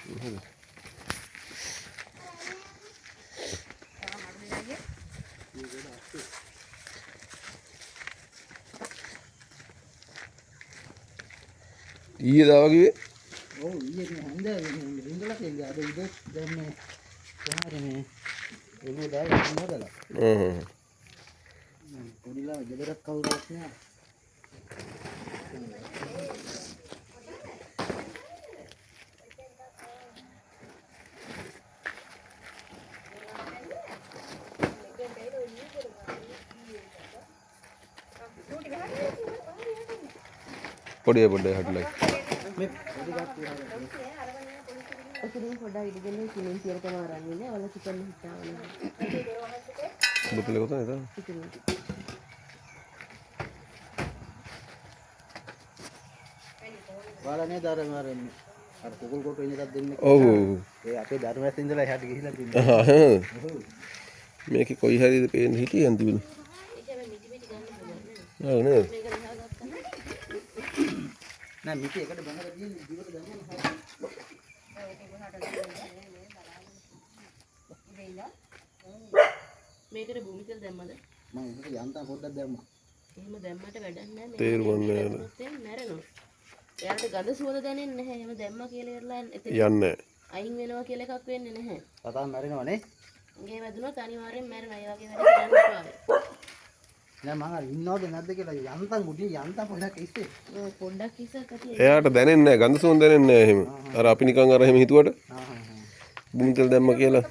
ඊයේ දාවා කිව්වේ? ඔව් ඊයේ හොඳ රින්ගලා කියලා අද ඉද දැන් මේ කොහොමද මේ එළුව දාලා හොදලා. පොඩිලා ගෙදරක් කවුරුත් නෑ. පොඩි හටලයි. මේ පොඩි ගාක් ඉතින් පොඩ්ඩක් ඉඳගෙන කිලින් කියලා තමයි අරන් ඉන්නේ. ඔයාලා චිකන් හිතාවනේ. බොතලේ කොතනද? ඉතින් ඔයාලා නේද අර කුකුල් කොට වෙන එකක් දෙන්නේ. ඔව්. ඒ අපේ ධර්මයත් ඉඳලා එහාට ගිහිල්ලා තින්නේ. මේකේ කොයි හරියද පේන්න හිටියන් තිබුණා. ඔව් නේද? නෑ මිටි එකට බඳලා තියෙන්නේ දිවට දැම්මම මේකට භූමි තෙල් දැම්මද? මම උඹට යන්තම් පොඩ්ඩක් දැම්මා. එහෙම දැම්මට වැඩක් නැහැ. තේරුම්න්නේ නැහැ. මැරෙනවා. එයාට ගඳ සුවඳ දැනෙන්නේ නැහැ. එහෙම දැම්මා කියලා ඉරලා යන්නේ අයින් වෙනවා කියලා එකක් වෙන්නේ නැහැ. කතාව මැරෙනව නේ? ගේ වැදුනොත් අනිවාර්යෙන් මැරෙනවා. ඒ වගේ වැඩ කරන්න එපා. නෑ මම අර ඉන්නවද නැද්ද කියලා යන්තම් උඩින් යන්තම් පොඩ්ඩක් ඉස්සේ. ඔව් පොඩ්ඩක් ඉස්සක් ඇති. එයාට දැනෙන්නේ නැහැ ගඳ සුවඳ දැනෙන්නේ නැහැ එහෙම. අර අපි නිකන් අර එහෙම හිතුවට බුම් තෙල් දැම්ම කියලා.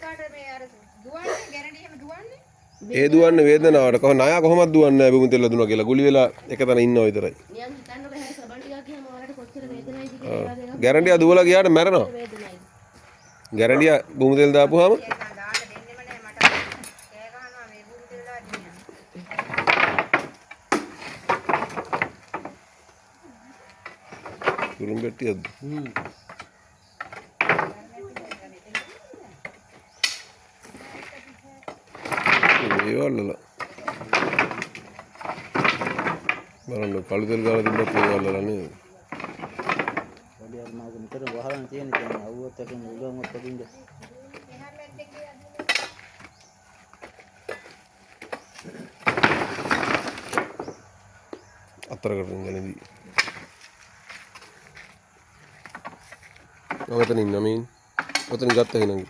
ඒ දුවන්නේ වේදනාවට කොහොම ණයා කොහොමද දුවන්නේ නැහැ බුම් තෙල් දුන්නා කියලා. ගුලි වෙලා එක තැන ඉන්නවා විතරයි. නියම් හිතන්න බෑ සබන් ටිකක් ගියාම ඔයාලට කොච්චර වේදනයිද කියලා ඒවා දෙක. ගැරන්ඩියා දුවලා ගියාට මැරෙනවා. වේදනයි. ගැරන්ඩියා බුම් තෙල් දාපුවාම කුරුම් ගැට්ටියක්ද? ඒවල්ල බලන්න කළු තෙල් ගාලා තිබ්බත් ඒවල්ල නේද? වැඩි අර මාක නිතර වහලන තියෙන කියන්නේ අවුවත් එකෙන් උලුවමත් පදින්න. අතරකට ඉඳලාදී ඔතන ඉන්න මීන් ඔතන ගත්තා හිනංගි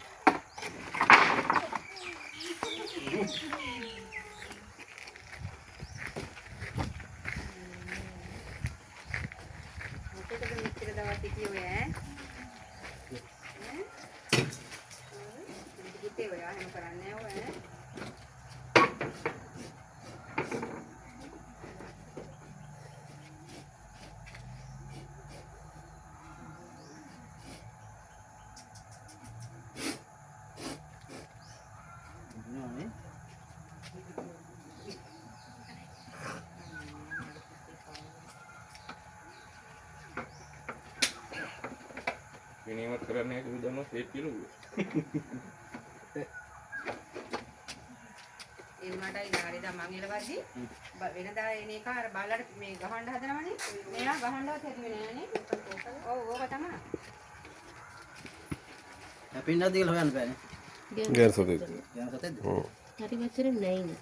විනීමත් කරන්නේ නැහැ කිව්වම සේප් කිලුවා. ඒ මටයි ඩාරි දා මං ඉලවද්දි වෙනදා එන එක අර බල්ලට මේ ගහන්න හදනවනේ. මෙයා ගහන්නවත් හැදුවේ නෑනේ. ඔව් ඕක තමයි. අපින්නද කියලා හොයන්න බෑනේ. ගෑන් සතේ යන සතෙක්ද? ඔව් හරි වචර නැහැ.